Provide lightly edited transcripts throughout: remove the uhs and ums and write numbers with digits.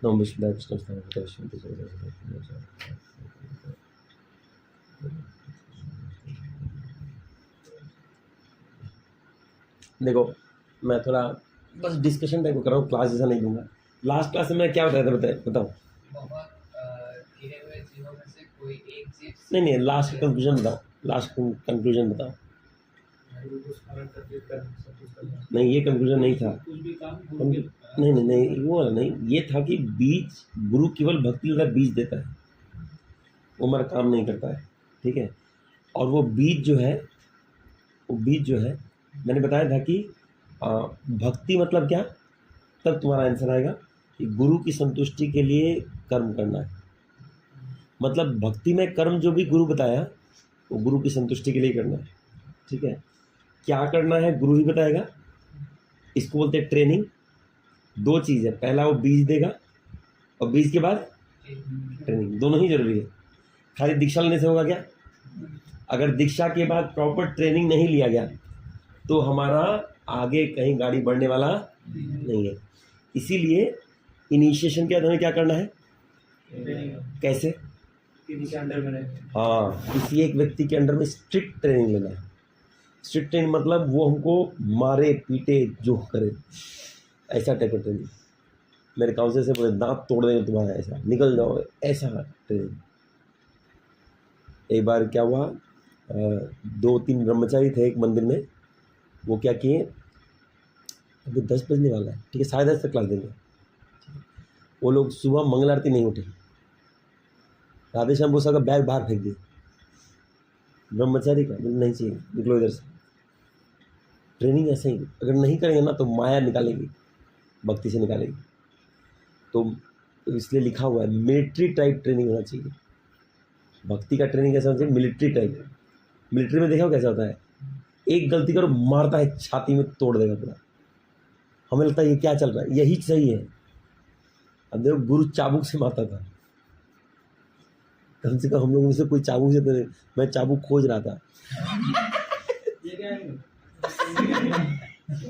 नमः शिवाय विष्णु स्थान देखो मैं थोड़ा बस डिस्कशन टाइप कर रहा हूँ, क्लास जैसा नहीं दूंगा। लास्ट क्लास में मैं क्या बताया था बताओ। नहीं लास्ट कंक्लूजन बताओ, लास्ट कंक्लूजन बताओ। नहीं ये कंक्लूजन नहीं था, नहीं वो वाला नहीं, ये था कि बीज गुरु केवल भक्ति का बीज देता है, वो हमारा काम नहीं करता है, ठीक है। और वो बीज जो है मैंने बताया था कि भक्ति मतलब क्या, तब तुम्हारा आंसर आएगा कि गुरु की संतुष्टि के लिए कर्म करना है। मतलब भक्ति में कर्म जो भी गुरु बताया वो गुरु की संतुष्टि के लिए करना है, ठीक है। क्या करना है गुरु ही बताएगा, इसको बोलते हैं ट्रेनिंग। दो चीज़ है, पहला वो बीज देगा और बीज के बाद ट्रेनिंग, दोनों ही जरूरी है। खाली दीक्षा लेने से होगा क्या? अगर दीक्षा के बाद प्रॉपर ट्रेनिंग नहीं लिया गया तो हमारा आगे कहीं गाड़ी बढ़ने वाला नहीं है। इसीलिए इनिशिएशन के बाद हमें क्या करना है, कैसे, हाँ, किसी एक व्यक्ति के अंडर में स्ट्रिक्ट ट्रेनिंग लेना है। स्ट्रिक्ट ट्रेनिंग मतलब वो हमको मारे पीटे जो करे, ऐसा टाइप का ट्रेनिंग। मेरे काउंसिल से बोले दांत तोड़ देंगे तुम्हारा, ऐसा निकल जाओ, ऐसा ट्रेनिंग। एक बार क्या हुआ, 2-3 ब्रह्मचारी थे एक मंदिर में, वो क्या किए, अभी 10 बजने वाला है, ठीक है, 10:30 तक क्लास देंगे। वो लोग सुबह मंगल आरती नहीं उठे, राधेश्याम भूसा का बैग बाहर फेंक दिए। ब्रह्मचारी का नहीं चाहिए, निकलो इधर से। ट्रेनिंग ऐसे ही, अगर नहीं करेंगे ना तो माया निकालेगी, भक्ति से निकालेगी। तो इसलिए लिखा हुआ है मिलिट्री टाइप ट्रेनिंग होना चाहिए। भक्ति का ट्रेनिंग कैसा होना चाहिए, मिलिट्री टाइप। मिलिट्री में देखा हो कैसा होता है, एक गलती करो मारता है, छाती में तोड़ देगा पूरा। हमें लगता है ये क्या चल रहा है, यही सही है। अब देखो गुरु चाबुक से मारता था, कम से कम हम लोगों से कोई चाबुक से, तो मैं चाबुक खोज रहा था।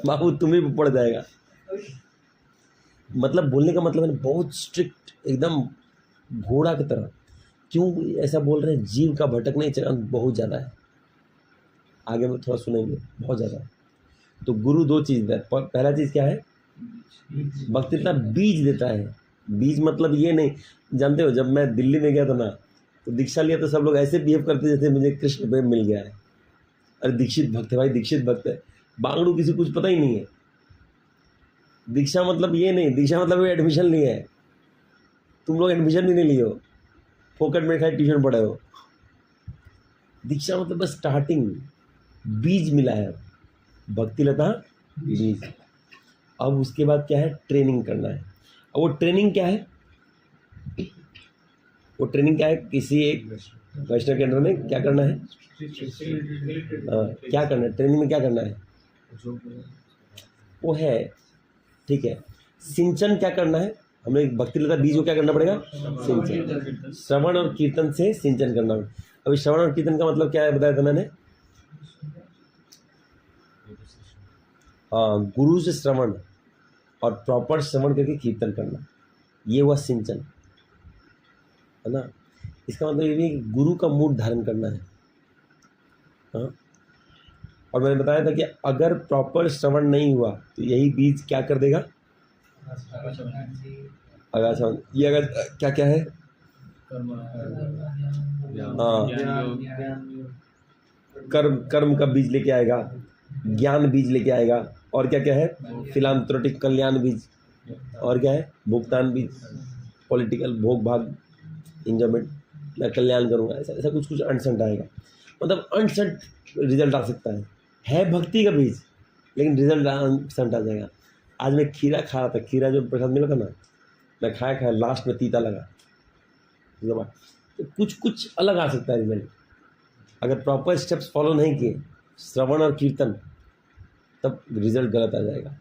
बाबू तुम्हें भी पड़ जाएगा। मतलब बोलने का मतलब है बहुत स्ट्रिक्ट, एकदम घोड़ा की तरह। क्यों ऐसा बोल रहे हैं, जीव का भटकने चलन बहुत ज़्यादा है, आगे में थोड़ा सुनेंगे, बहुत ज़्यादा है। तो गुरु दो चीज़ देता है, पहला चीज़ क्या है, भक्ति का बीज देता है। बीज मतलब ये नहीं, जानते हो जब मैं दिल्ली में गया था ना, तो दीक्षा लिया तो सब लोग ऐसे बिहेव करते जैसे मुझे कृष्ण प्रेम मिल गया है। अरे दीक्षित भक्त है भाई, दीक्षित भक्त है, बांगड़ू किसी कुछ पता ही नहीं है। दीक्षा मतलब ये नहीं, दीक्षा मतलब एडमिशन लिया है, तुम लोग एडमिशन भी नहीं लिए हो, फोकट में खाए ट्यूशन पढ़े हो। दीक्षा मतलब बस स्टार्टिंग, बीज मिला है, भक्ति लता बीज। अब उसके बाद क्या है, ट्रेनिंग करना है। अब वो ट्रेनिंग क्या है, वो ट्रेनिंग क्या है, किसी एक वैष्णव के अंडर में क्या करना है, क्या करना है ट्रेनिंग में, क्या करना है वो है, ठीक है। सिंचन क्या करना है, हमें भक्ति लता बीज को क्या करना पड़ेगा, सिंचन। श्रवण और कीर्तन से सिंचन करना है। अभी श्रवण और कीर्तन का मतलब क्या है बताया था मैंने, हाँ, गुरु से श्रवण और प्रॉपर श्रवण करके कीर्तन करना, ये हुआ सिंचन, है ना। इसका मतलब ये भी कि गुरु का मूड धारण करना है, हाँ। और मैंने बताया था कि अगर प्रॉपर श्रवण नहीं हुआ तो यही बीज क्या कर देगा, अगर ये अगर क्या क्या है, हाँ, कर्म का बीज लेके आएगा, ज्ञान बीज लेके आएगा, और क्या क्या है, फिलांथ्रोपिक कल्याण बीज, और क्या है, भुगतान बीज, पॉलिटिकल भोग भाग इंजॉयमेंट, मैं कल्याण करूँगा, ऐसा ऐसा कुछ कुछ अनसंट आएगा। मतलब अनसंट रिजल्ट आ सकता है भक्ति का बीज, लेकिन रिजल्ट अनसंट आ जाएगा। आज मैं खीरा खा रहा था, खीरा जो प्रसाद मिला था ना, मैं खाया लास्ट में तीता लगा, तो कुछ कुछ अलग आ सकता है रिजल्ट। अगर प्रॉपर स्टेप्स फॉलो नहीं किए, श्रवण और कीर्तन, तब रिजल्ट गलत आ जाएगा।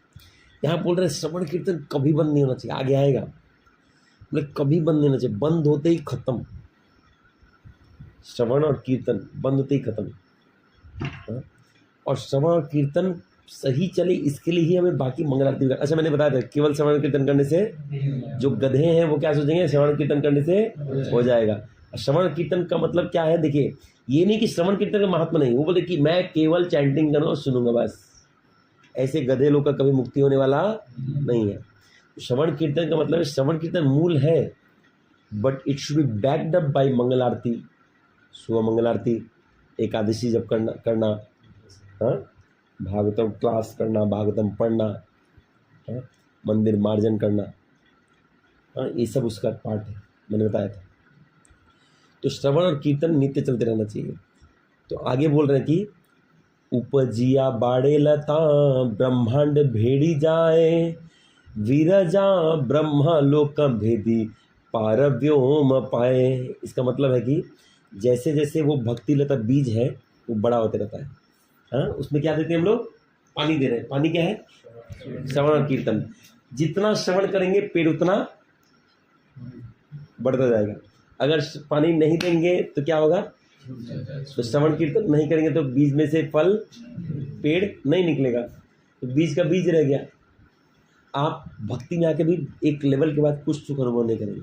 यहाँ बोल रहे हैं श्रवण कीर्तन कभी बंद नहीं होना चाहिए, आगे आएगा, बोले कभी बंद नहीं होना चाहिए, बंद होते ही खत्म। श्रवण और कीर्तन बंद होते ही खत्म, हाँ? और श्रवण और कीर्तन सही चले इसके लिए ही हमें बाकी मंगल आरती। अच्छा मैंने बताया था केवल श्रवण कीर्तन करने से जो गधे हैं वो क्या सोचेंगे श्रवण कीर्तन करने से हो जाएगा। श्रवण कीर्तन का मतलब क्या है, देखिए ये नहीं कि श्रवण कीर्तन का महात्मा नहीं, वो बोले कि मैं केवल चैंटिंग करूँगा और सुनूंगा बस, ऐसे गधे लोग का कभी मुक्ति होने वाला नहीं है। श्रवण कीर्तन का मतलब श्रवण कीर्तन मूल है, but it should be backed up by मंगल आरती, सुबह मंगल आरती, एकादशी जब करना हाँ, भागवतम क्लास करना, भागवतम पढ़ना, हाँ, मंदिर मार्जन करना, हाँ, ये सब उसका पार्ट है, मैंने बताया था। तो श्रवण और कीर्तन नित्य चलते रहना चाहिए। तो आगे बोल रहे हैं कि उपजिया बाड़े लता ब्रह्मांड भेड़ी जाए, विरजा ब्रह्मा लोक भेदी पार व्योम पाए। इसका मतलब है कि जैसे जैसे वो भक्ति लता बीज है वो बड़ा होते रहता है, हाँ, उसमें क्या देते हैं हम लोग, पानी दे रहे हैं। पानी क्या है, श्रवण और कीर्तन। जितना श्रवण करेंगे पेड़ उतना बढ़ता जाएगा। अगर पानी नहीं देंगे तो क्या होगा, तो श्रवण कीर्तन नहीं करेंगे तो बीज में से फल पेड़ नहीं निकलेगा, तो बीज का बीज रह गया। आप भक्ति में आके भी एक लेवल के बाद कुछ सुख अनुभव नहीं करेंगे।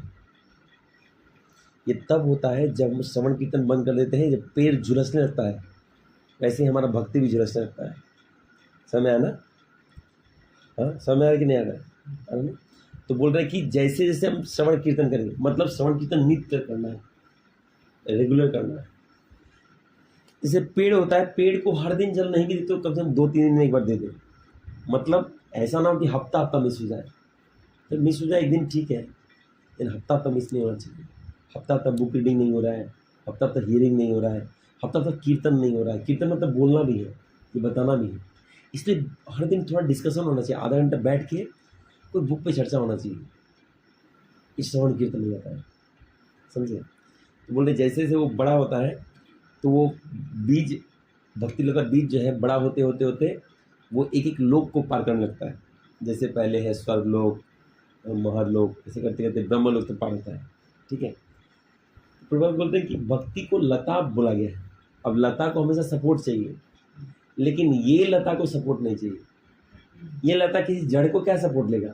ये तब होता है जब हम श्रवण कीर्तन बंद कर देते हैं, जब पेड़ झुलसने लगता है। वैसे ही हमारा भक्ति भी झुलसने लगता है। समय आना, हाँ समय आ कि नहीं आ रहा है। तो बोल रहे हैं कि जैसे जैसे हम श्रवण कीर्तन करेंगे, मतलब श्रवण कीर्तन नित्य करना है, रेगुलर करना है। जैसे पेड़ होता है, पेड़ को हर दिन जल नहीं देते तो कम से कम 2-3 दिन में एक बार दे दें। मतलब ऐसा ना हो कि हफ्ता हफ्ता मिस हो जाए। तो मिस हो जाए एक दिन ठीक है, लेकिन हफ्ता हफ्ता मिस नहीं होना चाहिए। हफ्ता हफ्ता बुक रीडिंग नहीं हो रहा है, हफ्ता हफ्ता हियरिंग नहीं हो रहा है, हफ्ता हफ्ता कीर्तन नहीं हो रहा है। कीर्तन मतलब बोलना भी है, ये बताना भी है। इसलिए हर दिन थोड़ा डिस्कशन होना चाहिए, आधा घंटा बैठ के कोई बुक पे चर्चा होना चाहिए। इस श्रवण कीर्तन नहीं आता है, समझे। तो बोल रहे जैसे जैसे वो बड़ा होता है तो वो बीज, भक्ति लता बीज जो है बड़ा होते होते होते वो एक एक लोक को पार करने लगता है। जैसे पहले है स्वर्ग लोक, महर लोक, ऐसे करते करते ब्रह्म लोक तक पार होता है, ठीक है। प्रभुपाद बोलते हैं कि भक्ति को लता बोला गया है। अब लता को हमेशा सपोर्ट चाहिए, लेकिन ये लता को सपोर्ट नहीं चाहिए। ये लता किसी जड़ को क्या सपोर्ट लेगा,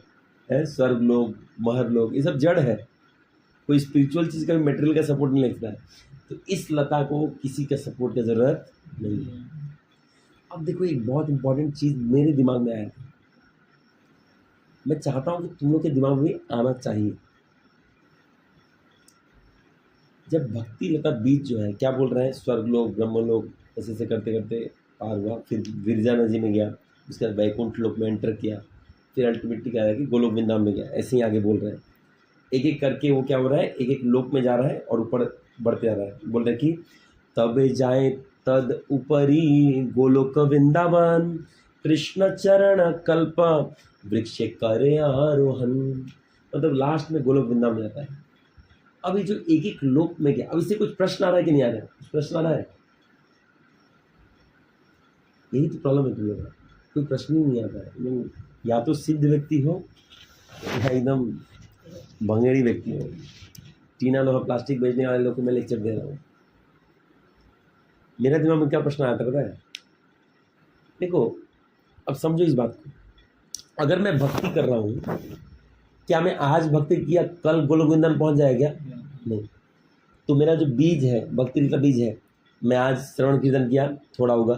है स्वर्ग लोक, महर लोक, ये सब जड़ है, कोई स्पिरिचुअल चीज़ का भी मटेरियल का सपोर्ट नहीं लगता है। तो इस लता को किसी का सपोर्ट की ज़रूरत नहीं है। अब देखो एक बहुत इंपॉर्टेंट चीज़ मेरे दिमाग में आया था, मैं चाहता हूँ कि तुम लोग के दिमाग में आना चाहिए। जब भक्ति लता बीज जो है क्या बोल रहे हैं, स्वर्ग लोक, ब्रह्म लोक, ऐसे ऐसे करते करते पार हुआ, फिर विरजा नदी में गया, उसके बाद वैकुंठ लोक में एंटर किया, फिर अल्टीमेटली क्या है कि गोलोक वृंदावन में गया। ऐसे ही आगे बोल रहे हैं, एक एक करके वो क्या हो रहा है, एक एक लोक में जा रहा है और ऊपर बढ़ते जा रहा है। बोल रहे कि तब जाए तद ऊपरी गोलोक वृंदावन, कृष्ण चरण कल्प वृक्ष करे आरोहण। मतलब लास्ट में गोलोक वृंदावन में जाता है। अभी जो एक एक लोक में गया, अब इससे कुछ प्रश्न आ रहा है कि नहीं आ रहा है, कुछ प्रश्न आ रहा है। यही तो प्रॉब्लम है तुम लोग का, कोई प्रश्न ही नहीं आता है। या तो सिद्ध व्यक्ति हो या एकदम भंगेड़ी व्यक्ति हो। टीना लोहा प्लास्टिक बेचने वाले लोग को मैं लेक्चर दे रहा हूँ। मेरे दिमाग में क्या प्रश्न आया था पता है, देखो अब समझो इस बात को, अगर मैं भक्ति कर रहा हूँ, क्या मैं आज भक्ति किया कल गोलोक वृंदावन पहुँच जाएगा? नहीं। तो मेरा जो बीज है, भक्ति का बीज है, मैं आज श्रवण कीर्तन किया थोड़ा होगा,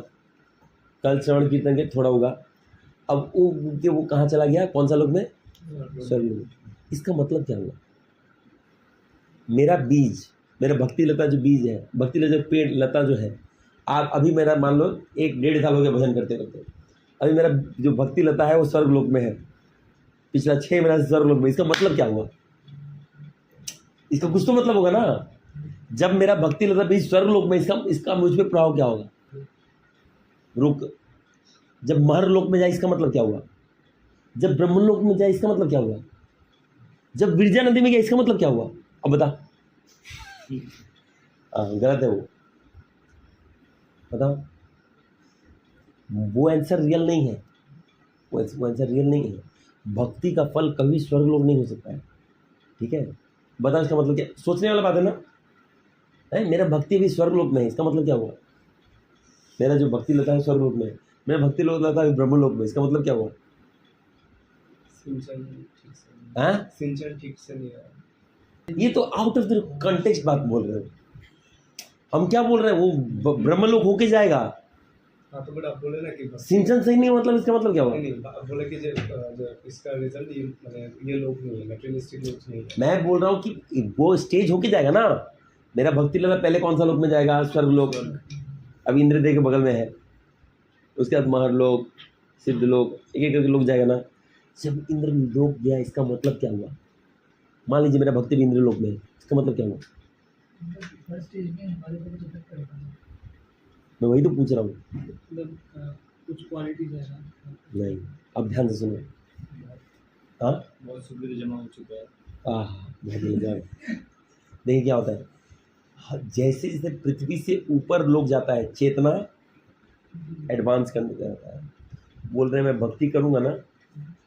कल श्रवण कीर्तन किया थोड़ा होगा, अब वो कहाँ चला गया, कौन सा लोक में, स्वर्ग लोक। इसका मतलब क्या हुआ, मेरा बीज, मेरा भक्ति लता जो बीज है, भक्ति लता जो पेड़ लता जो है, आप अभी मेरा मान लो 1-1.5 साल हो गया भजन करते करते, अभी मेरा जो भक्ति लता है वो स्वर्ग लोक में है, पिछला 6 महीना से स्वर्ग लोक में। इसका मतलब क्या हुआ, इसका कुछ तो मतलब होगा ना। जब मेरा भक्ति लता बीज स्वर्ग लोक में, इसका मुझ पर प्रभाव क्या होगा, रुक। जब महर लोक में जाए इसका मतलब क्या हुआ, जब ब्रह्म लोक में जाए इसका मतलब क्या हुआ, जब विरजा नदी में गया इसका मतलब क्या हुआ। अब बता, गलत है वो, बताओ। वो आंसर रियल नहीं है, वो आंसर रियल नहीं है। भक्ति का फल कभी स्वर्ग लोक नहीं हो सकता है, ठीक है। बता इसका मतलब क्या, सोचने वाला बात है ना। है मेरा भक्ति अभी स्वर्ग लोक में है, इसका मतलब क्या हुआ, मेरा जो भक्ति लता है स्वर्ग लोक में है, मैं भक्ति लोक था ब्रह्मलोक में, इसका मतलब क्या हुआ? सिंचन ठीक से हाँ, सिंचन ठीक से नहीं आया। ये तो आउट ऑफ द कंटेक्स्ट बात बोल रहे हो। हम क्या बोल रहे हैं, वो ब्रह्मलोक होके जाएगा। हाँ तो बट आप बोले ना कि सिंचन सही नहीं मतलब इसका मतलब क्या हुआ? नहीं आप बोले कि जो इसका रिजल्ट ये मतलब ये लोग नहीं है, मैटेरियलिस्टिक लोग नहीं है। मैं बोल रहा हूँ कि वो स्टेज होके जाएगा ना। मेरा भक्ति लला पहले कौन सा लोक में जाएगा? स्वर्ग लोक। अभी इंद्रदेव के बगल में है, उसके बाद महरलोक, सिद्धलोक, एक एक लोक जाएगा ना। जब इंद्र लोक गया इसका मतलब क्या हुआ? मान लीजिए मेरा भक्ति भी इंद्र लोक में है, इसका मतलब क्या हुआ? मैं वही तो पूछ रहा हूँ। मतलब कुछ क्वालिटीज है ना। नहीं, अब ध्यान से सुनो। हाँ, बहुत सुविधा जमा हो चुका है। बहुत मजेदार। देखिए क्या होता है, जैसे जैसे पृथ्वी से ऊपर लोग जाता है, चेतना एडवांस करने जाता है। बोल रहे हैं मैं भक्ति करूँगा ना,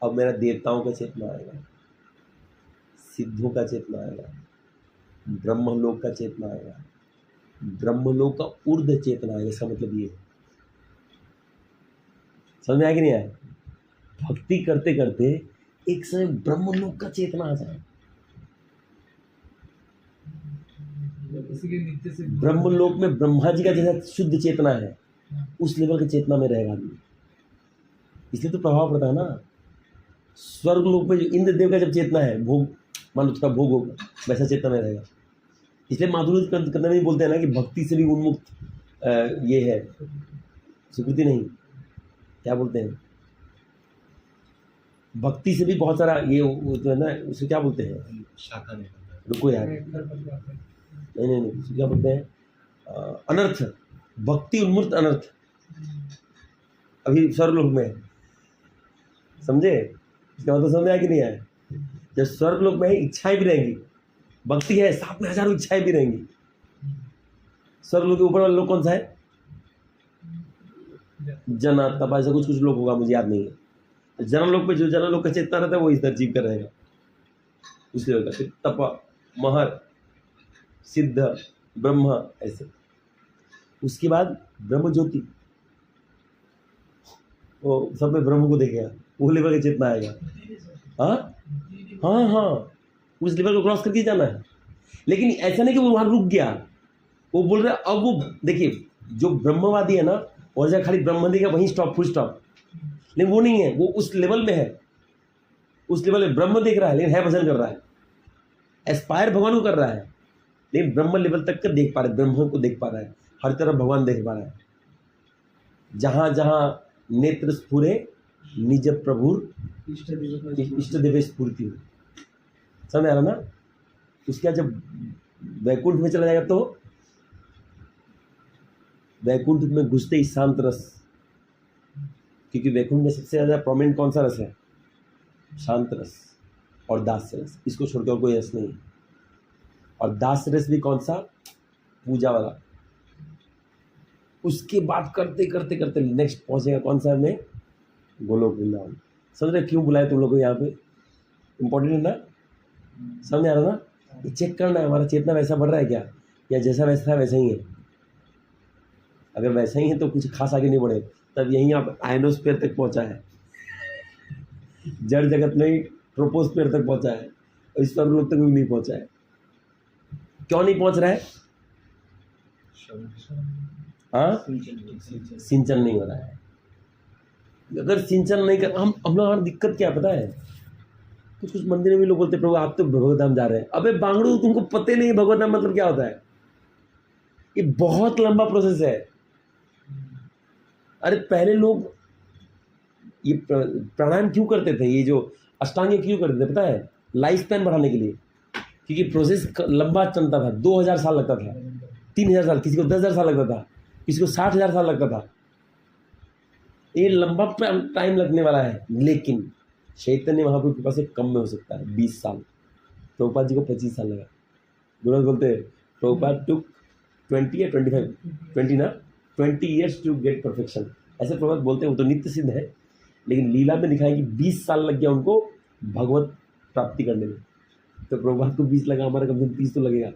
अब मेरा देवताओं का चेतना आएगा, सिद्धों का चेतना आएगा, ब्रह्मलोक का चेतना आएगा, ब्रह्मलोक का ऊर्ध्व चेतना आएगा। इसका मतलब ये समझ में आया कि नहीं आया? भक्ति करते करते एक समय ब्रह्मलोक का चेतना आ जाए। ब्रह्मलोक में ब्रह्मा जी का जैसा शुद्ध चेतना है, उस लेवल की चेतना में रहेगा आदमी। इसलिए तो प्रभाव पड़ता है ना। स्वर्ग लोक में जो इंद्र देव का जब चेतना है, भोग मान लो उसका भोग होगा, वैसा चेतना में रहेगा। इसलिए माधुर्य करने में बोलते हैं ना कि भक्ति से भी उन्मुक्त ये है, सुकृति नहीं, क्या बोलते हैं, भक्ति से भी बहुत सारा ये जो है ना, उसे क्या बोलते हैं, शाखा नहीं। रुको यार, नहीं, उसे क्या बोलते हैं, अनर्थ, भक्ति उन्मूर्त अनर्थ अभी स्वर्गलोक में है। समझे? इसका मतलब समझ में आया कि नहीं आया? जब स्वर्गलोक में इच्छाएं भी रहेंगी, भक्ति है, साथ में हजारों इच्छाएं भी रहेंगी। स्वर्गलोक के ऊपर वाला लोग कौन सा है? जना तप, ऐसा कुछ लोग होगा, मुझे याद नहीं है। जनलोक में जो जनलोक का चेतना रहता है वो इस तरह जीव कर रहेगा, इसलिए होगा। फिर तप, महर, सिद्ध, ब्रह्म, ऐसे। उसके बाद ब्रह्म ज्योति, वो सब में ब्रह्म को देखेगा, वो लेवल का चेतना आएगा। हाँ, उस लेवल को क्रॉस करके जाना है। लेकिन ऐसा नहीं कि वो वहाँ रुक गया, वो बोल रहे अब वो देखिए, जो ब्रह्मवादी है ना, और जगह खाली ब्रह्म देगा वहीं स्टॉप, फुल स्टॉप। लेकिन वो नहीं है, वो उस लेवल में है, उस लेवल में ब्रह्म देख रहा है, लेकिन है भजन कर रहा है, एस्पायर भगवान को कर रहा है, लेकिन ब्रह्म लेवल तक का देख पा रहा है, ब्रह्म को देख पा रहा है, हर तरफ भगवान देख पा रहा है। जहाँ जहाँ नेत्र स्फुरे निज प्रभुर इष्ट देव स्फूर्ति हो। समझ आ रहा ना? उसके बाद जब वैकुंठ में चला जाएगा तो वैकुंठ में घुसते ही शांत रस, क्योंकि वैकुंठ में सबसे ज़्यादा प्रोमिनेंट कौन सा रस है? शांत रस और दास रस, इसको छोड़कर कोई रस नहीं। और दास रस भी कौन सा? पूजा वाला। उसके बाद करते करते करते नेक्स्ट पहुंचेगा कौन सा में? गोलोक वृंदावन। समझ रहे क्यों बुलाए तुम लोग को यहाँ पे? इम्पोर्टेंट है ना? समझ आ रहा ना? ये चेक करना है हमारा चेतना वैसा बढ़ रहा है क्या, या जैसा वैसा है वैसा ही है। अगर वैसा ही है तो कुछ खास आगे नहीं बढ़े। तब यहीं आप आयनोस्फीयर तक पहुंचा है, जड़ जगत में ही ट्रोपोस्फीयर तक पहुंचा है, और इस पर लोग तक भी नहीं पहुंचा है। क्यों नहीं पहुंच रहा है? हाँ, सिंचन नहीं हो रहा है। अगर सिंचन नहीं कर, हम लोग हमारी दिक्कत क्या पता है? कुछ मंदिर में लोग बोलते प्रभु आप तो भगवत धाम जा रहे हैं। अबे बांगड़ू, तुमको पते नहीं भगवत धाम मतलब क्या होता है? ये बहुत लंबा प्रोसेस है। अरे पहले लोग ये प्राणायाम क्यों करते थे, ये जो अष्टांग क्यों करते थे पता है? लाइफ स्पैन बढ़ाने के लिए, क्योंकि प्रोसेस लंबा चलता था। 2000 साल लगता था, 3000 साल, किसी को 10,000 साल लगता था, किसी को 60,000 साल लगता था। ये लंबा टाइम लगने वाला है। लेकिन चैतन्य महाप्रभु के पास कम में हो सकता है, 20 साल। प्रभुपाद जी को 25 साल लगा। गुरु बोलते हैं प्रभुपाद टुक 20 या 20 ईयर्स टू गेट परफेक्शन। ऐसे प्रभुपाद बोलते हैं, वो तो नित्य सिद्ध है। लेकिन लीला में दिखाएं कि 20 साल लग गया उनको भगवत प्राप्ति करने में। तो प्रभुपाद को 20 लगा, हमारा कम से कम 30 तो लगेगा। और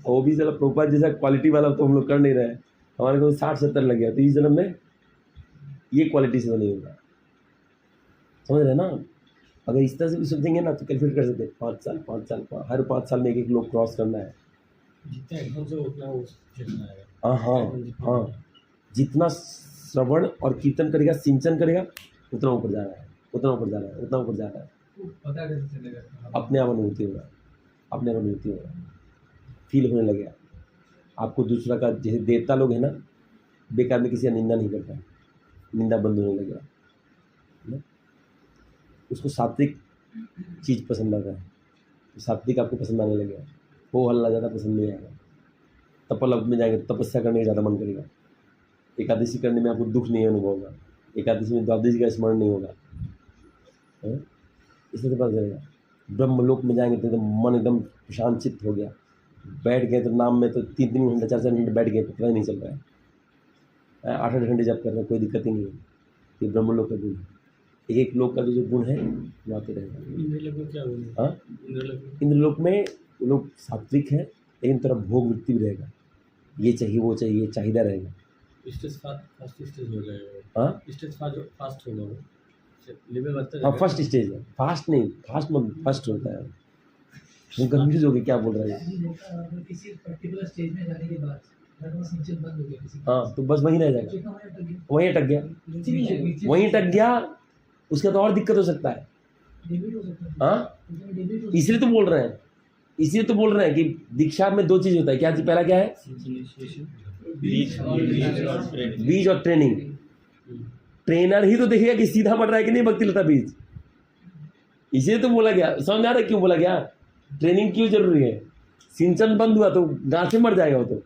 वो भी चलो प्रभुपाद जैसा क्वालिटी वाला तो हम लोग कर नहीं रहे हैं, हमारे को 60-70 लग गया। तो इस जन्म में ये क्वालिटी से तो नहीं होगा, समझ रहे हैं ना। अगर इस तरह से भी सोचेंगे ना तो कैलकुलेट कर सकते हैं 5 साल हर 5 साल में एक लोग क्रॉस करना है। जितना एकदम से उतना वो जितना है। हाँ, जितना श्रवण और कीर्तन करेगा, सिंचन करेगा, उतना ऊपर जा रहा है, उतना ऊपर जा रहा है, उतना ऊपर जा रहा है। पता कैसे चलेगा? अपने आप अनुभूति होगा, अपने आप अनुभूति होगा, फील होने लगेगा आपको दूसरा का। जैसे देवता लोग हैं ना, बेकार में किसी का निंदा नहीं करता, निंदा बंद होने लगेगा ना। उसको सात्विक चीज़ पसंद आता है, तो सात्विक आपको पसंद आने लगेगा। हो हल्ला ज़्यादा पसंद नहीं आएगा। तपल में जाएंगे तो तपस्या करने का ज़्यादा मन करेगा। एकादशी करने में आपको दुख नहीं अनुभव होगा, एकादशी में द्वादशी का स्मरण नहीं होगा, इसलिए तो पता चलेगा। ब्रह्मलोक में जाएंगे तो मन एकदम शांत चित्त हो गया, बैठ गए तो नाम में तो 3 घंटे 4 घंटे बैठ गए तो पता ही नहीं चल रहा है। 8 घंटे जब कर रहे हैं, कोई दिक्कत ही नहीं है। ये ब्रह्मलोक का गुण है। एक लोक का जो गुण है वो आते रहेगा। इंद्रलोक में क्या हुआ? हाँ, इंद्रलोक में वो लोग सात्विक है, लेकिन थोड़ा भोग वृत्ति भी रहेगा, ये चाहिए वो चाहिए, चाहिदा रहेगा। स्टेज फास्ट स्टेज हो जाएगा। हाँ, स्टेज फास्ट होगा वो लेवल बढ़ता हाँ, जाएगा। फर्स्ट स्टेज है, फास्ट नहीं, फास्ट में फर्स्ट होता है। वो कंफ्यूज हो गए क्या बोल रहा है। किसी पर्टिकुलर स्टेज में जाने के बाद धर्म सिंचन बंद हो गया किसी का, हाँ, तो बस वहीं रह जाएगा, चेतना वहीं अटक गया, वहीं अटक गया, वहीं अटक गया। उसके बाद और दिक्कत हो सकता है। डेबिट हो सकता है। हाँ, डेबिट हो इसलिए तो बोल रहे हैं, इसलिए तो बोल रहे हैं कि दीक्षा में 2 चीज़ होता है। क्या चीज़? पहला क्या है? बीज और ट्रेनिंग। ट्रेनर ही तो देखेगा कि सीधा बढ़ रहा है कि नहीं भक्ति लता बीज। इसीलिए तो बोला गया, समझ आ रहा है क्यों बोला गया? ट्रेनिंग क्यों जरूरी है? सिंचन बंद हुआ तो गांठ से मर जाएगा वो, तो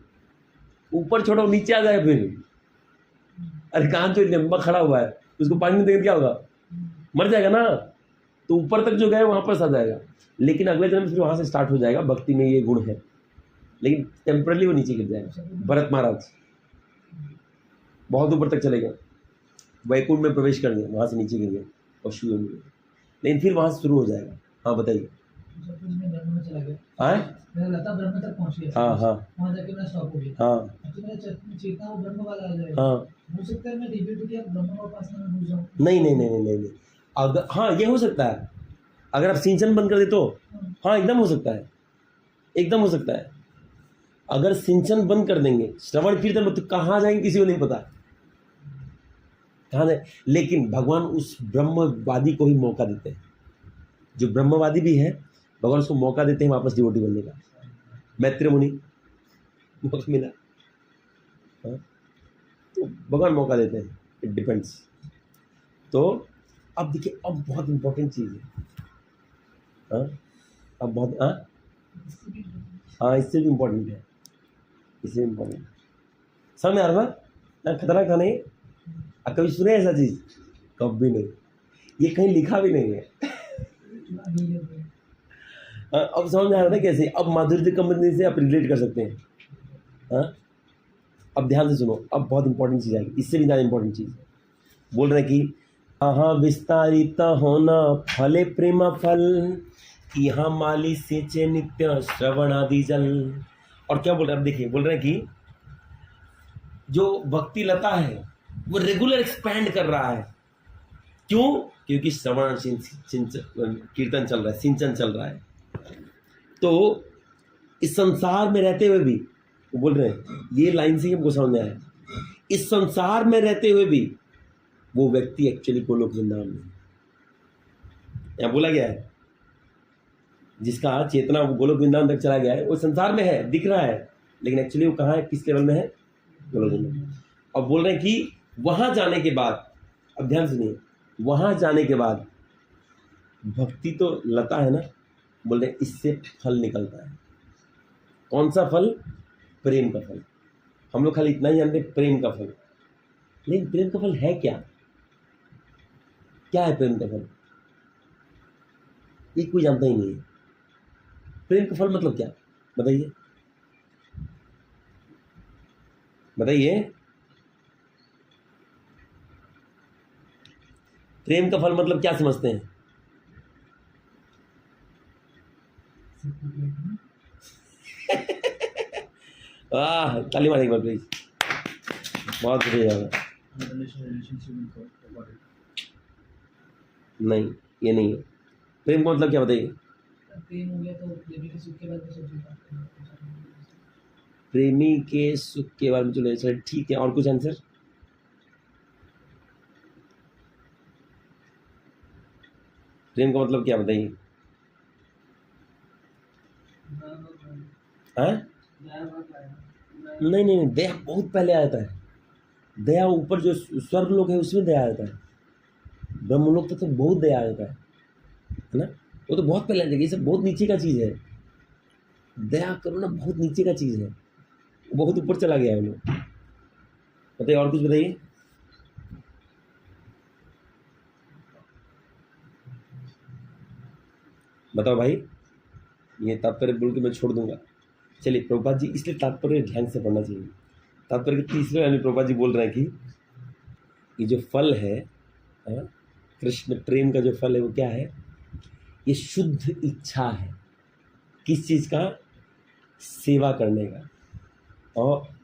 ऊपर छोड़ो नीचे आ जाएगा फिर। अरे कान तो लंबा खड़ा हुआ है, उसको पानी में देंगे क्या होगा? मर जाएगा ना। तो ऊपर तक जो गए वहाँ पर आ जाएगा, लेकिन अगले जन्म फिर वहाँ से स्टार्ट हो जाएगा। भक्ति में ये गुण है, लेकिन टेम्परली वो नीचे गिर जाएगा। भरत महाराज बहुत ऊपर तक चले गए, वैकुंठ में प्रवेश कर गए, वहाँ से नीचे गिर गए और शुरू में, लेकिन फिर वहाँ से शुरू हो जाएगा। हाँ बताइए। जब मैं ब्रह्म में चला गया, हाँ मैं लता ब्रह्म तक पहुंच गया। हाँ हाँ वहाँ जाके मैं स्टॉप हो गया। हाँ अब तो मेरा चेतना वो ब्रह्म वाला आ जाएगा। हाँ। हो सकता है मैं डेबिट हो गया, ब्रह्म का उपासना में घुस जाऊँ। नहीं नहीं नहीं नहीं नहीं नहीं, अगर हाँ ये हो सकता है, अगर आप सिंचन बंद कर दे तो हाँ एकदम हो सकता है, एकदम हो सकता है। अगर सिंचन बंद कर देंगे, श्रवण कीर्तन तो कहाँ जाएंगे किसी को नहीं पता, कहाँ जाए। लेकिन भगवान उस ब्रह्मवादी को ही मौका देते हैं, जो ब्रह्मवादी भी है भगवान उसको मौका देते हैं वापस डिवोटी बनने का। मैत्रेय मुनि मौका मिला, हाँ? तो भगवान मौका देते हैं, इट डिपेंड्स। तो अब देखिए, अब बहुत इंपॉर्टेंट चीज़ है, हाँ अब बहुत हाँ इससे भी इम्पोर्टेंट है, इससे भी इम्पोर्टेंट। समझ में आ रहा ना? खतरनाक था नहीं? आप कभी सुने ऐसा चीज़? कभी नहीं, ये कहीं लिखा भी नहीं है। अब समझ में आ रहा था कैसे? अब माधुर्य कंपनी से आप रिलेट कर सकते हैं। हाँ, अब ध्यान से सुनो, अब बहुत इंपॉर्टेंट चीज़ आएगी, इससे भी ज़्यादा इंपॉर्टेंट चीज़ बोल रहे हैं कि हाँ विस्तारित होना फले प्रेम फल, यहाँ माली सेचे नित्य श्रवण आदि जल। और क्या बोल रहे हैं? अब देखिए, बोल रहे हैं कि जो भक्ति लता है वो रेगुलर एक्सपैंड कर रहा है। क्यों? क्योंकि श्रवण कीर्तन चल रहा है, सिंचन चल रहा है। तो इस संसार में रहते हुए भी वो बोल रहे हैं, ये लाइन से हमको समझ में आया, इस संसार में रहते हुए भी वो व्यक्ति एक्चुअली गोलोक वृंदावन में, यहाँ बोला गया है, जिसका चेतना वो गोलोक वृंदावन तक चला गया है, वो संसार में है, दिख रहा है, लेकिन एक्चुअली वो कहाँ है, किस लेवल में है? गोलोक वृंदावन। अब बोल रहे हैं कि वहाँ जाने के बाद, अब ध्यान सुनिए, वहाँ जाने के बाद भक्ति तो लता है ना, बोल रहे हैं इससे फल निकलता है। कौन सा फल? प्रेम का फल। हम लोग खाली इतना ही जानते हैं, प्रेम का फल। लेकिन प्रेम का फल है क्या? क्या है प्रेम का फल? ये कोई जानता ही नहीं है। प्रेम का फल मतलब क्या? बताइए, बताइए। प्रेम का फल मतलब क्या समझते हैं? ताली मारें एक बार प्लीज, बहुत बढ़िया। relationship with God. नहीं, ये नहीं है। प्रेम का मतलब क्या बताइए? प्रेम हो गया तो प्रेमी के सुख के बाद में सोचेगा। प्रेमी के सुख के बारे में चलो अच्छा ठीक है, और कुछ आंसर? प्रेम का मतलब क्या बताइए? हाँ? नहीं नहीं नहीं, दया बहुत पहले आता है। दया ऊपर जो स्वर्ग लोग है उसमें दया आता है। ब्रह्मलोक तक तो बहुत दया आता है ना? वो तो बहुत पहले आएगा। ये सब बहुत नीचे का चीज़ है। दया करुणा बहुत नीचे का चीज़ है, वो बहुत ऊपर चला गया है वो लोग। बताइए और कुछ बताइए। बताओ भाई, ये तात्पर्य बोल के मैं छोड़ दूंगा। चलिए प्रभुपाद जी, इसलिए तात्पर्य ध्यान से पढ़ना चाहिए। तात्पर्य के तीसरे यानी प्रभुपाद जी बोल रहे हैं कि ये जो फल है, हाँ, कृष्ण प्रेम का जो फल है वो क्या है? ये शुद्ध इच्छा है। किस चीज़ का? सेवा करने का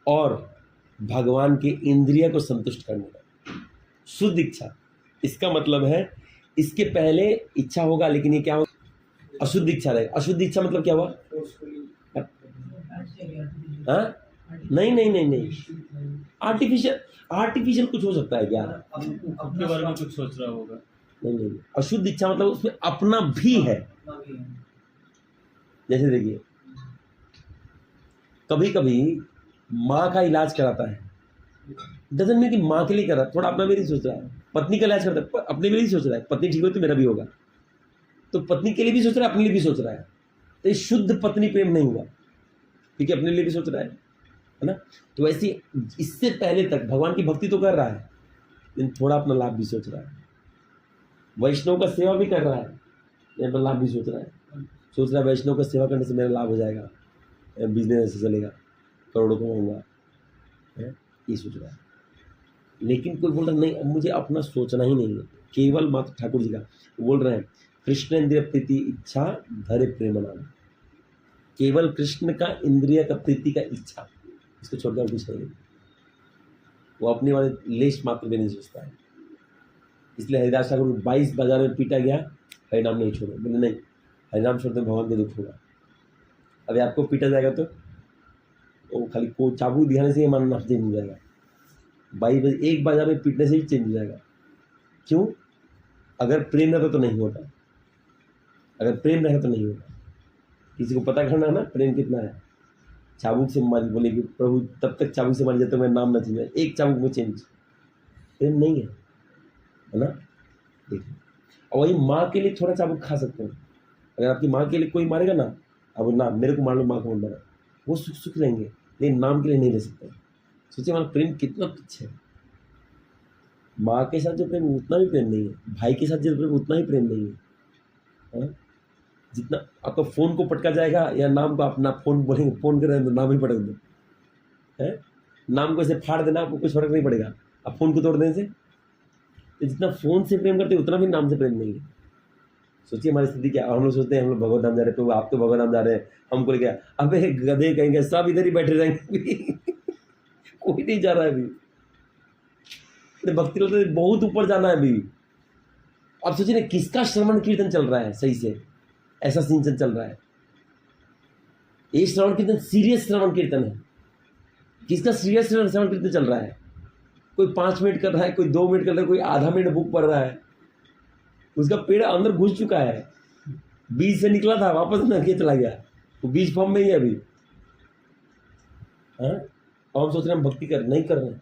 और भगवान के इंद्रिय को संतुष्ट करने का। शुद्ध इच्छा, इसका मतलब है इसके पहले इच्छा होगा लेकिन ये क्या होगा? अशुद्ध इच्छा रहेगा। अशुद्ध इच्छा मतलब क्या हुआ? हाँ? नहीं नहीं नहीं नहीं, आर्टिफिशियल कुछ हो सकता है क्या? अपने बारे में कुछ सोच रहा होगा। नहीं नहीं, अशुद्ध इच्छा मतलब उसमें अपना भी है। जैसे देखिए, कभी कभी माँ का इलाज कराता है, डजन में कि माँ के लिए कर रहा है, थोड़ा अपना भी नहीं सोच रहा है। पत्नी का इलाज करता है, अपने लिए नहीं सोच रहा है। पत्नी ठीक हो तो मेरा भी होगा, तो पत्नी के लिए भी सोच रहा है, अपने लिए भी सोच रहा है। तो ये शुद्ध पत्नी प्रेम नहीं हुआ, क्योंकि अपने लिए भी सोच रहा है ना? तो वैसे इससे पहले तक भगवान की भक्ति तो कर रहा है, लेकिन थोड़ा अपना लाभ भी सोच रहा है। वैष्णव का सेवा भी कर रहा है, लेकिन अपना लाभ भी सोच रहा है वैष्णव का सेवा करने से मेरा लाभ हो जाएगा, बिजनेस ऐसे चलेगा, करोड़ों कमाऊंगा, ये सोच रहा है। लेकिन कोई बोल रहा नहीं, अब मुझे अपना सोचना ही नहीं है, केवल मात्र ठाकुर जी का। बोल रहे हैं कृष्ण इंद्रिय प्रीति इच्छा धरे प्रेम नाम। केवल कृष्ण का इंद्रिय का प्रीति का इच्छा, इसको छोड़कर कुछ नहीं। वो अपने वाले लेश मात्र भी नहीं सोचता है। इसलिए हरिदास ठाकुर 22 बाजार में पीटा गया, हरिनाम नहीं छोड़ो। बोले नहीं, हरिनाम छोड़ते भगवान को दुख होगा। अभी आपको पीटा जाएगा तो वो खाली को चाबू दिखाने से ही हमारा नाम चेंज हो जाएगा। 1 बाजार में पीटने से ही चेंज हो जाएगा। क्यों? अगर प्रेम रहता तो नहीं होता, अगर प्रेम रहता तो नहीं होता। किसी को पता करना है ना प्रेम कितना है, चाबुक से मार बोले कि प्रभु तब तक चाबुक से मार जाते मैं नाम न चेंज, एक चाबुक में चेंज। प्रेम नहीं है ना? देखिए, और वही माँ के लिए थोड़ा चाबुक खा सकते हैं। अगर आपकी माँ के लिए कोई मारेगा ना, अब ना मेरे को मार लो, माँ को मत मारो, वो सुख सुख लेंगे, लेकिन नाम के लिए नहीं ले सकते। सोचिए हमारा प्रेम कितना तुच्छ है। माँ के साथ जो प्रेम उतना भी प्रेम नहीं है, भाई के साथ जो प्रेम उतना ही प्रेम नहीं है। जितना आपका फ़ोन को पटका जाएगा या नाम को, अपना फ़ोन बोलेंगे, फ़ोन कर रहे हैं तो नाम ही पटक दो, है नाम को ऐसे फाड़ देना, आपको कुछ फर्क नहीं पड़ेगा। अब फ़ोन को तोड़ देने से, तो जितना फ़ोन से प्रेम करते उतना भी नाम से प्रेम नहीं है। सोचिए हमारी स्थिति क्या। हम लोग सोचते हैं हम लोग भगवत धाम जा रहे हैं, तो आप तो भगवत धाम जा रहे हैं, हमको क्या? अबे गधे कहेंगे, सब इधर ही बैठे रहेंगे कोई नहीं जा रहा है अभी। भक्ति तो बहुत ऊपर जाना है अभी। अब सोचिए ना, किसका श्रवण कीर्तन चल रहा है सही से, ऐसा सिंचन चल रहा है। ये श्रवण कीर्तन सीरियस श्रवण कीर्तन है। किसका सीरियस श्रवण कीर्तन चल रहा है? कोई 5 मिनट कर रहा है, कोई 2 मिनट कर रहा है, कोई आधा मिनट बुक पढ़ रहा है। उसका पेड़ अंदर घुस चुका है, बीज से निकला था वापस ना के चला गया, वो बीज फॉर्म में ही है अभी। हाँ, और हम सोच रहे हैं हम भक्ति कर नहीं कर रहे हैं।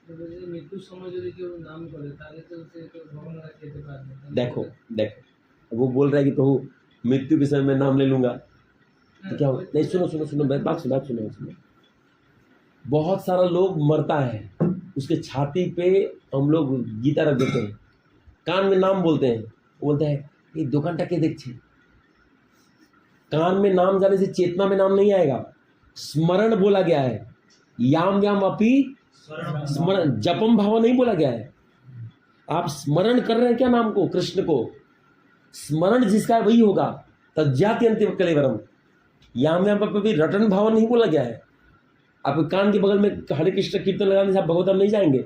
मृत्यु समय जो देखिए वो नाम करे ताले तो उसे तो भगवान का कहते पास। देखो वो बोल रहा है कि प्रभु मृत्यु के समय में नाम ले लूंगा तो क्या हो? नहीं, सुनो बात सुनो। बहुत सारा लोग मरता है, उसके छाती पे हम लोग गीता रख देते हैं, कान में नाम बोलते हैं, वो बोलता है ये 2 घंटा के देख छे। कान में नाम जाने से चेतना में नाम नहीं आएगा, स्मरण बोला गया है। याम व्याम अपी स्मरण, जपम भाव नहीं बोला गया है। आप स्मरण कर रहे हैं क्या नाम को, कृष्ण को? स्मरण जिसका वही होगा, तज्जाति अंतिम कलेवरम। याम व्याम अपी रटन भाव नहीं बोला गया है। आप कान के बगल में हरे कृष्ण कीर्तन लगाने से आप भगवत धाम नहीं जाएंगे।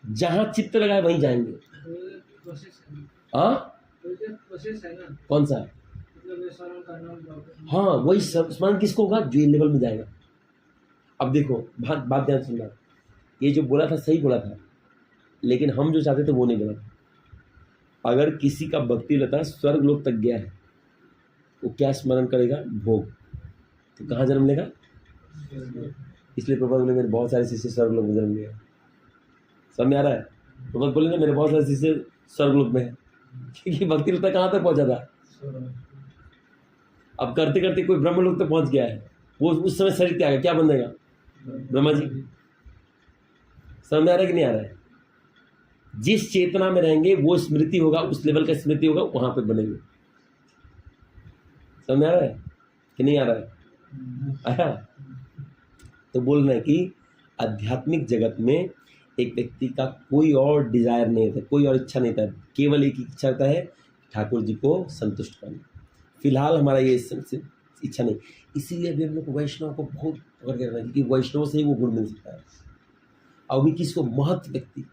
जहाँ चित्त लगाए वहीं जाएंगे। प्रोसेस है ना, हाँ, प्रोसेस है ना, कौन सा? मतलब ये स्मरण करना। हाँ, वही स्मरण किसको होगा? जो ये लेवल में जाएगा। अब देखो, बात ध्यान सुनना, ये जो बोला था सही बोला था, लेकिन हम जो चाहते थे वो नहीं बोला था। अगर किसी का भक्ति लता स्वर्ग लोक तक गया है, वो क्या स्मरण करेगा? भोग। तो कहाँ जन्म लेगा? इसलिए प्रभुपाद बोले मेरे बहुत सारे शिष्य स्वर्ग लोक में जन्म लिया। समझ में आ रहा है? प्रभुपाद बोले ना मेरे बहुत सारे शिष्य स्वर्ग लोक में है, क्योंकि भक्ति लता कहाँ तक पहुँचा था? अब करते करते कोई ब्रह्म लोक तक पहुँच गया है, वो उस समय शरीर त्याग, क्या बनेगा? ब्रह्मा जी। समझ में आ रहा है कि नहीं आ रहा है? जिस चेतना में रहेंगे वो स्मृति होगा, उस लेवल का स्मृति होगा, वहां पे बनेंगे। समझ में आ रहा है कि नहीं आ रहा है? आया? तो बोल रहे हैं कि आध्यात्मिक जगत में एक व्यक्ति का कोई और डिजायर नहीं था, कोई और इच्छा नहीं था, केवल एक ही इच्छा होता है, ठाकुर जी को संतुष्ट करना। फिलहाल हमारा ये इच्छा नहीं, इसीलिए अभी हम लोग वैष्णव को बहुत पकड़ के रखना है, क्योंकि वैष्णव से ही वो गुण मिल सकता है। और भी किसको? महत् व्यक्ति।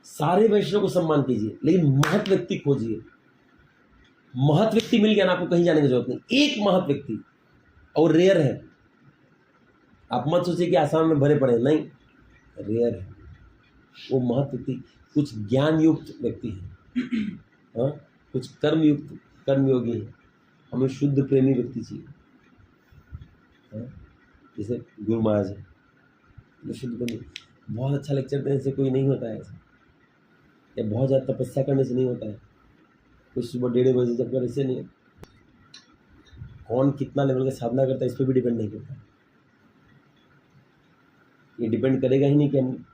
सारे वैष्णव को सम्मान कीजिए, लेकिन महत् व्यक्ति खोजिए। महत् व्यक्ति मिल गया ना, आपको कहीं जाने की जरूरत नहीं। एक महत् व्यक्ति, और रेयर है। आप मत सोचिए कि आसाम में भरे पड़े हैं, नहीं, रेयर है वो महत् व्यक्ति। कुछ ज्ञान युक्त व्यक्ति है, हाँ, कुछ कर्म युक्त कर्मयोगी है। हमें शुद्ध प्रेमी व्यक्ति चाहिए, हाँ? जैसे गुरु महाराज है, ये शुद्ध प्रेमी। बहुत अच्छा लेक्चर देने से कोई नहीं होता है ऐसा, या बहुत ज़्यादा तपस्या करने से नहीं होता है, कुछ सुबह 1:30 बजे जब करने से नहीं। कौन कितना लेवल का साधना करता है इस पर भी डिपेंड नहीं करता। ये डिपेंड करेगा ही नहीं कि हम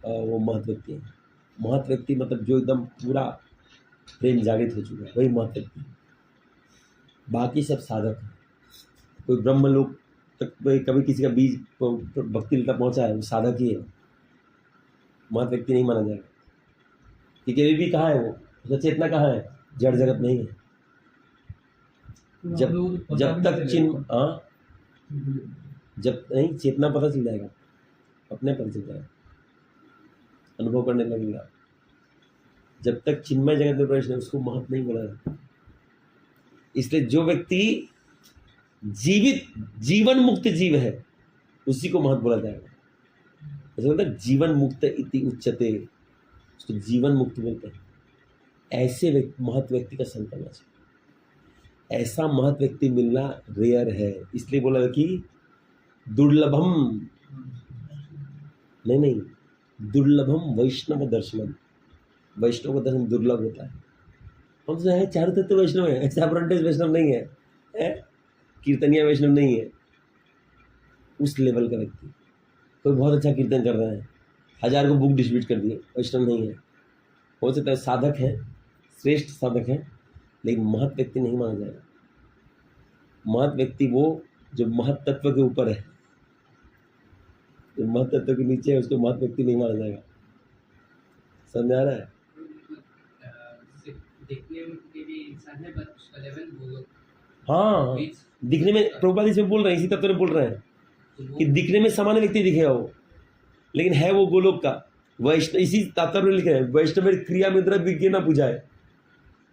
वो महत् व्यक्ति है। महत् व्यक्ति मतलब जो एकदम पूरा प्रेम जागृत हो चुका है, वही महत् व्यक्ति है। बाकी सब साधक है। कोई ब्रह्म लोक तक कभी किसी का बीज भक्ति तक पहुंचा है, वो साधक ही है, महत् व्यक्ति नहीं माना जाएगा। क्योंकि अभी भी कहाँ है वो, उसका चेतना कहाँ है? जड़ जगत नहीं है। जब तक चिन्ह, हाँ, जब नहीं चेतना पता चल जाएगा, अपने पता चल जाएगा, अनुभव करने लगेगा। जब तक चिन्मय जगत में प्रवेश नहीं, उसको महत् नहीं बोला जाता। इसलिए जो व्यक्ति जीवित जीवन मुक्त जीव है, उसी को महत् बोला जाएगा। ऐसा बोलता है जीवन मुक्त इति उच्चते, उसको जीवन मुक्त बोलते हैं। ऐसे महत् व्यक्ति का संग करना चाहिए। ऐसा महत् व्यक्ति मिलना रेयर है, इसलिए बोला कि दुर्लभम, नहीं, दुर्लभम वैष्णव दर्शनम। वैष्णव का दर्शन दुर्लभ होता है। हम तो है चारों तत्व वैष्णव है, ऐसा ब्रंटेज वैष्णव नहीं है, कीर्तनिया वैष्णव नहीं है। उस लेवल का व्यक्ति, कोई बहुत अच्छा कीर्तन कर रहा है, 1000 को बुक डिस्ट्रीब्यूट कर दिए, वैष्णव नहीं है। हो सकता है साधक है, श्रेष्ठ साधक है, लेकिन महत् व्यक्ति नहीं माना जाएगा। महत् व्यक्ति वो जो महत् तत्व के ऊपर है, जो महत् तत्व के नीचे है, उसको महत् व्यक्ति नहीं माना जाएगा। समझ आ रहा है? देखने में भी इंसान है, बट उसका लेवल वो, हाँ, दिखने में, प्रभुपाद इसमें बोल रहे हैं, इसी तत्व में बोल रहे हैं कि दिखने में सामान्य व्यक्ति दिखेगा वो, लेकिन है वो गोलोक का वैष्णव। इसी तात्पर्य लिखे हैं, वैष्णव क्रिया में द्रव्य विज्ञ ना पूजाए।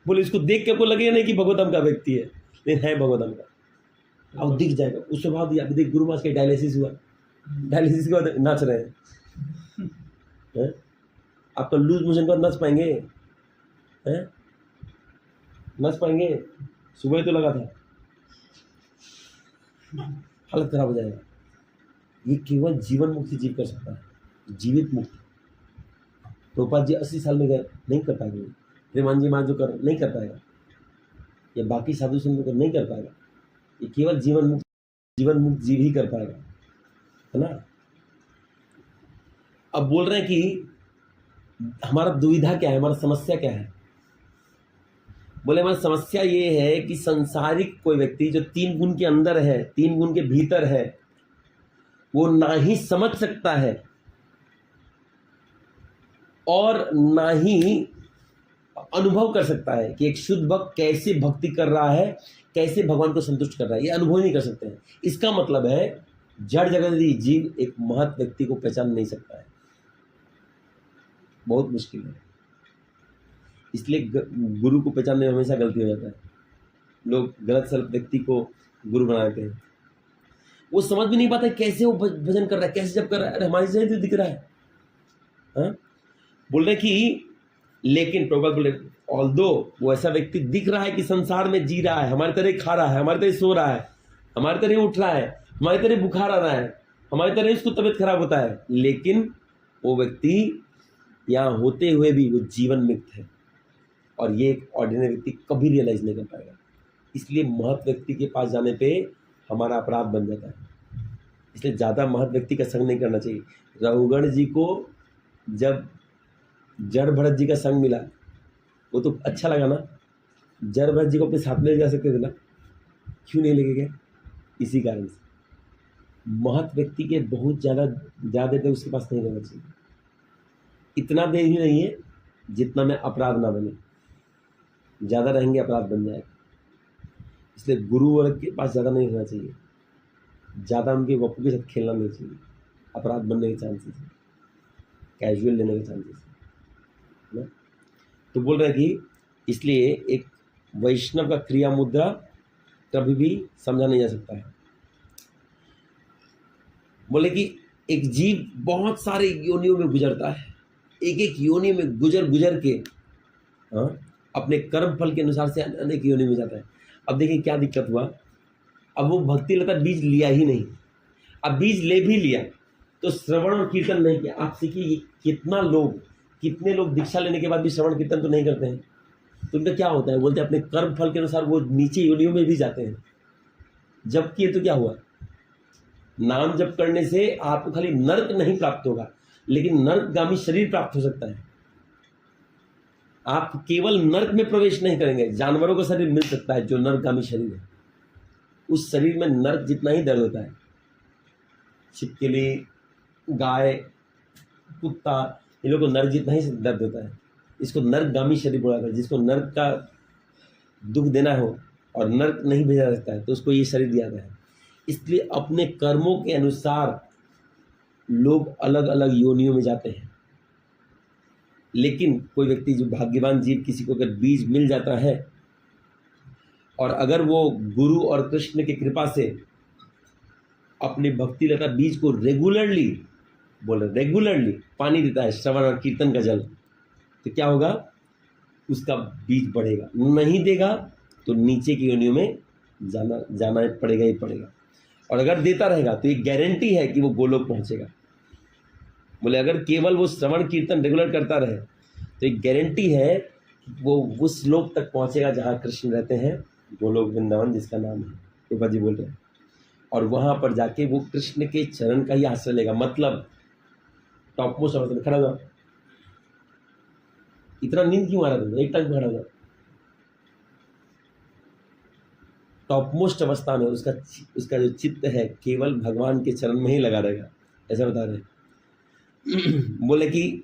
बोले इसको देख के आपको लगेगा नहीं कि भगवतम का व्यक्ति है, लेकिन है भगवतम का, अब दिख जाएगा। उसके बाद अभी देख गुरु महाराज के डायलिसिस हुआ, डायलिसिस के बाद नाच रहे हैं। आप तो लूज मोशन के बाद नाच पाएंगे? हैं? नाच पाएंगे? सुबह तो लगा था, हालत खराब हो जाएगा। ये केवल जीवन मुक्ति जीव कर सकता है, जीवित मुक्ति। प्रभुपाद जी 80 साल में गए, नहीं कर पाएंगे। प्रेमान जी महाराज जो कर नहीं कर पाएगा, या बाकी साधु संत नहीं कर पाएगा। ये केवल जीवन मुक्त जीव ही कर पाएगा, है ना। अब बोल रहे हैं कि हमारा दुविधा क्या है, हमारा समस्या क्या है। बोले हमारी समस्या ये है कि संसारिक कोई व्यक्ति जो 3 गुण के अंदर है, 3 गुण के भीतर है, वो ना ही समझ सकता है और ना ही अनुभव कर सकता है कि एक शुद्ध भक्त कैसे भक्ति कर रहा है, कैसे भगवान को संतुष्ट कर रहा है। ये अनुभव नहीं कर सकते हैं। इसका मतलब है जड़ जगत जीव एक महत् व्यक्ति को पहचान नहीं सकता है। बहुत मुश्किल है। इसलिए गुरु को पहचानने में हमेशा गलती हो जाता है। लोग गलत सलत व्यक्ति को गुरु बनाते हैं। वो समझ भी नहीं पाते कैसे वो भजन कर रहा है, कैसे जब कर रहा है। अरे हमारी से तो दिख रहा है। हाँ, बोल रहे कि लेकिन प्रभुपाद बोले ऑल्दो वो ऐसा व्यक्ति दिख रहा है कि संसार में जी रहा है, हमारी तरह खा रहा है, हमारी तरह सो रहा है, हमारी तरह उठ रहा है, हमारी तरह बुखार आ रहा है, हमारी तरह उसको तबीयत खराब होता है, लेकिन वो व्यक्ति यहाँ होते हुए भी वो जीवन मुक्त है। और ये एक ऑर्डिनरी व्यक्ति कभी रियलाइज नहीं कर पाएगा। इसलिए महत व्यक्ति के पास जाने पे हमारा अपराध बन जाता है। इसलिए ज़्यादा महत व्यक्ति का संग नहीं करना चाहिए। रघुगण जी को जब जड़ भरत जी का संग मिला वो तो अच्छा लगा ना। जड़ भरत जी को अपने साथ में ले जा सकते थे ना, क्यों नहीं लेके गए? इसी कारण से महत व्यक्ति के बहुत ज़्यादा देर उसके पास नहीं रहना चाहिए। इतना देर ही नहीं है जितना में अपराध ना बने, ज़्यादा रहेंगे अपराध बन जाएगा। इसलिए गुरु वर्ग के पास ज़्यादा नहीं रहना चाहिए, ज़्यादा उनके वपू के साथ खेलना नहीं चाहिए। अपराध बनने के चांसेस है, कैजुअल लेने के चांसेस है ना। तो बोल रहे हैं कि इसलिए एक वैष्णव का क्रिया मुद्रा कभी भी समझा नहीं जा सकता है। बोले कि एक जीव बहुत सारे योनियों में गुजरता है, एक एक योनि में गुजर के हाँ अपने कर्म फल के अनुसार से अनेक योनि में जाता है। अब देखिए क्या दिक्कत हुआ। अब वो भक्ति लता बीज लिया ही नहीं, अब बीज ले भी लिया तो श्रवण और कीर्तन नहीं किया। आप देखिए कितने लोग दीक्षा लेने के बाद भी श्रवण कीर्तन तो नहीं करते हैं। तो उनका क्या होता है, बोलते हैं अपने कर्म फल के अनुसार वो नीचे योनियों में भी जाते हैं। जब किए तो क्या हुआ, नाम जप करने से आपको खाली नर्क नहीं प्राप्त होगा, लेकिन नर्कगामी शरीर प्राप्त हो सकता है। आप केवल नर्क में प्रवेश नहीं करेंगे, जानवरों का शरीर मिल सकता है जो नर्कगामी शरीर है। उस शरीर में नर्क जितना ही दर्द होता है। छिपकली, गाय, कुत्ता, इन लोगों को नर्क जितना ही दर्द होता है। इसको नर्कगामी शरीर बोला जाता है। जिसको नर्क का दुख देना हो और नर्क नहीं भेजा जाता है तो उसको ये शरीर दिया जाता है। इसलिए अपने कर्मों के अनुसार लोग अलग अलग योनियों में जाते हैं। लेकिन कोई व्यक्ति जो भाग्यवान जीव, किसी को अगर बीज मिल जाता है और अगर वो गुरु और कृष्ण की कृपा से अपनी भक्ति लता बीज को रेगुलरली पानी देता है, श्रवण और कीर्तन का जल, तो क्या होगा, उसका बीज बढ़ेगा। नहीं देगा तो नीचे की योनियों में जाना पड़ेगा ही पड़ेगा। और अगर देता रहेगा तो एक गारंटी है कि वो गोलोक पहुंचेगा। बोले अगर केवल वो श्रवण कीर्तन रेगुलर करता रहे तो एक गारंटी है कि वो उस लोक तक पहुंचेगा जहाँ कृष्ण रहते हैं, गोलोक वृंदावन जिसका नाम है, प्रभुपाद जी बोल रहे हैं। और वहाँ पर जाके वो कृष्ण के चरण का ही आश्रय लेगा। मतलब टॉप मोस्ट अवस्था में खड़ा हुआ, इतना नींद क्यों आ रहा था, एक टाइम खड़ा हुआ। टॉप मोस्ट अवस्था में उसका जो चित्त है केवल भगवान के चरण में ही लगा रहेगा, ऐसा बता रहे हैं। बोले कि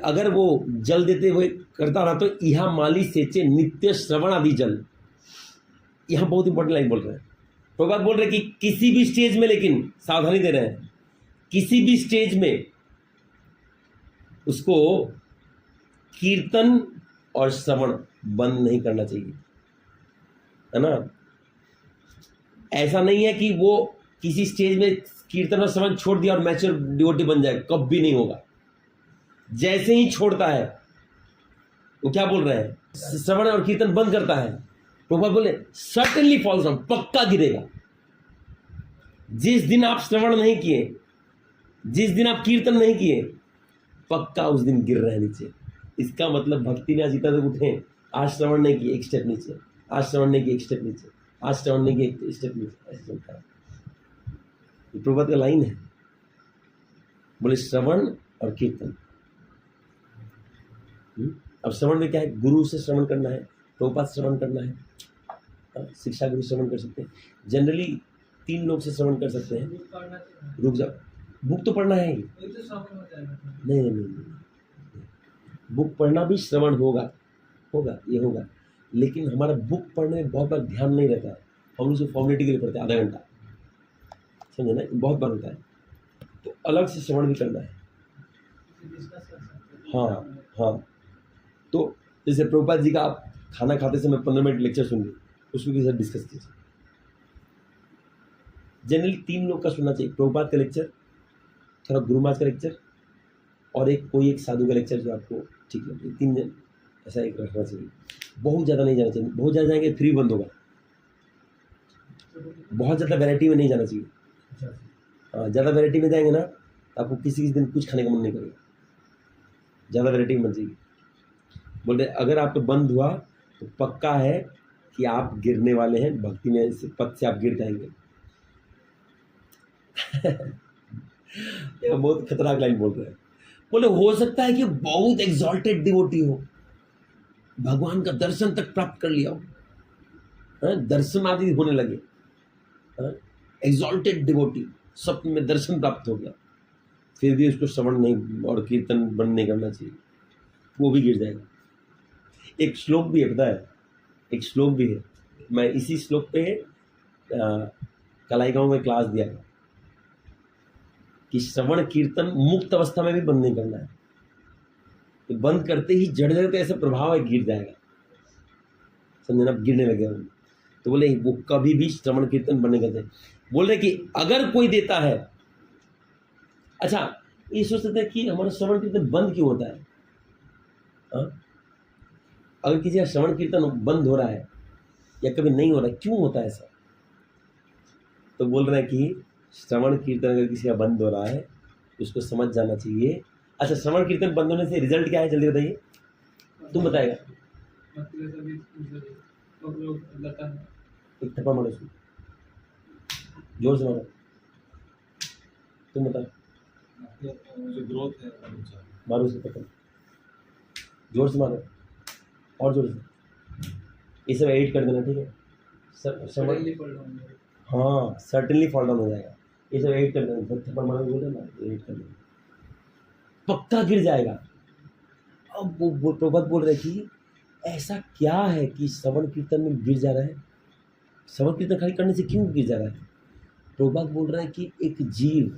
अगर वो जल देते हुए करता रहा तो यह माली सेचे नित्य श्रवण आदि जल। यहाँ बहुत इंपॉर्टेंट लाइन बोल रहे हैं प्रभुपाद, बोल रहे कि किसी भी स्टेज में, लेकिन सावधानी दे रहे हैं, किसी भी स्टेज में उसको कीर्तन और श्रवण बंद नहीं करना चाहिए, है ना। ऐसा नहीं है कि वो किसी स्टेज में कीर्तन और श्रवण छोड़ दिया और मैच्योर डिवोटी बन जाए, कभी नहीं होगा। जैसे ही छोड़ता है वो क्या बोल रहे हैं, श्रवण और कीर्तन बंद करता है, प्रभुपाद बोले सर्टेनली फॉल्स डाउन, पक्का गिरेगा। जिस दिन आप श्रवण नहीं किए, जिस दिन आप कीर्तन नहीं किए, पक्का उस दिन गिर रहे नीचे। इसका मतलब भक्ति में आज इतना तक उठे, आज श्रवण नहीं किए एक स्टेप नीचे, आज श्रवण नहीं किए एक स्टेप नीचे, आज श्रवण नहीं किए एक स्टेप नीचे, ऐसे चलता है। ये प्रभुपाद का लाइन है। बोले श्रवण और कीर्तन। अब श्रवण में क्या है, गुरु से श्रवण करना है, प्रभुपाद श्रवण करना है, शिक्षा गुरु श्रवण कर सकते हैं। जनरली 3 लोग से श्रवण कर सकते हैं। रुक जाओ, बुक तो पढ़ना है ही। नहीं, बुक पढ़ना भी श्रवण होगा, ये होगा। लेकिन हमारा बुक पढ़ने में बहुत बार ध्यान नहीं रहता है। हम उसे फॉर्मेलिटी के लिए पढ़ते हैं, आधा घंटा, समझे ना, बहुत बार होता है। तो अलग से श्रवण भी करना है। डिस्कस कर सकते हैं। हाँ हाँ। तो जैसे प्रभुपाद जी का आप खाना खाते समय 15 मिनट लेक्चर सुन लीजिए, उसको के साथ डिस्कस कीजिए। जनरली 3 लोग का सुनना चाहिए, प्रभुपाद का लेक्चर, थोड़ा गुरु महाराज का लेक्चर, और कोई एक साधु का लेक्चर जो आपको ठीक लगे। 3 जन ऐसा एक रखना चाहिए। बहुत ज़्यादा नहीं जाना चाहिए, बहुत ज़्यादा जाएंगे फ्री बंद होगा। बहुत ज़्यादा वैरायटी में नहीं जाना चाहिए। हाँ, ज़्यादा वैरायटी में जाएंगे ना तो आपको किसी दिन कुछ खाने का मन नहीं करेगा। ज़्यादा वैरायटी में मत जाइए। बोल रहे अगर आपको बंद हुआ तो पक्का है कि आप गिरने वाले हैं, भक्ति में इस पद से आप गिर जाएंगे। ये बहुत खतरनाक लाइन बोल रहे हैं। बोले हो सकता है कि बहुत एग्जॉल्टेड डिवोटी हो, भगवान का दर्शन तक प्राप्त कर लिया हो, दर्शन आदि होने लगे, एग्जॉल्टेड डिवोटी, स्वप्न में दर्शन प्राप्त हो गया, फिर भी उसको श्रवण नहीं और कीर्तन बंद नहीं करना चाहिए, वो भी गिर जाएगा। एक श्लोक भी है, पता है, एक श्लोक भी है, मैं इसी श्लोक पे कलाईगांव में क्लास दिया था कि श्रवण कीर्तन मुक्त अवस्था में भी बंद नहीं करना है। तो बंद करते ही जड़ जाए तो ऐसा प्रभाव है गिर जाएगा, समझना, गिरने लगे हम। तो बोले वो कभी भी श्रवण कीर्तन बंद नहीं करते। बोल रहे कि अगर कोई देता है, अच्छा ये सोच सकते हैं कि हमारा श्रवण कीर्तन बंद क्यों होता है? अगर किसी का श्रवण कीर्तन बंद हो रहा है या कभी नहीं हो रहा है, क्यों होता है ऐसा? तो बोल रहे हैं कि श्रवण कीर्तन अगर किसी का बंद हो रहा है उसको समझ जाना चाहिए। अच्छा, श्रवण कीर्तन बंद होने से रिजल्ट क्या है, जल्दी बताइए, तुम बताएगा। एक थप्पड़ मारो उसको, जोर से मारो, तुम बताओ। जो ग्रोथ है मारो उसको थप्पड़, जोर से मारो, और जोर से। ये सब एडिट कर देना, ठीक है? हाँ, सर्टेनली फॉल डाउन हो जाएगा। ये सब एडिट कर देना, थप्पड़ मारो बोल देना, एडिट कर देना, पक्का गिर जाएगा। अब वो प्रभुपाद बोल रहे कि ऐसा क्या है कि श्रवण कीर्तन में गिर जा रहा है, श्रवण कीर्तन खाली करने से क्यों गिर जा रहा है? प्रभुपाद बोल रहे हैं कि एक जीव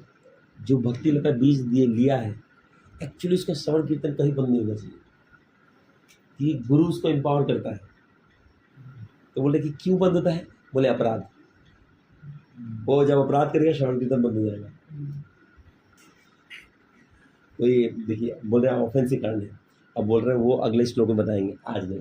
जो भक्ति का बीज लिया है, एक्चुअली उसका श्रवण कीर्तन कहीं बंद नहीं होना चाहिए, कि गुरु उसको एम्पावर करता है। तो बोले कि क्यों बंद होता है? बोले अपराध, वो जब अपराध करेगा श्रवण कीर्तन बंद हो जाएगा। तो ये देखिए, बोल रहे हैं ऑफेंसिव कारण है। अब बोल रहे हैं वो अगले श्लोक में बताएंगे, आज नहीं।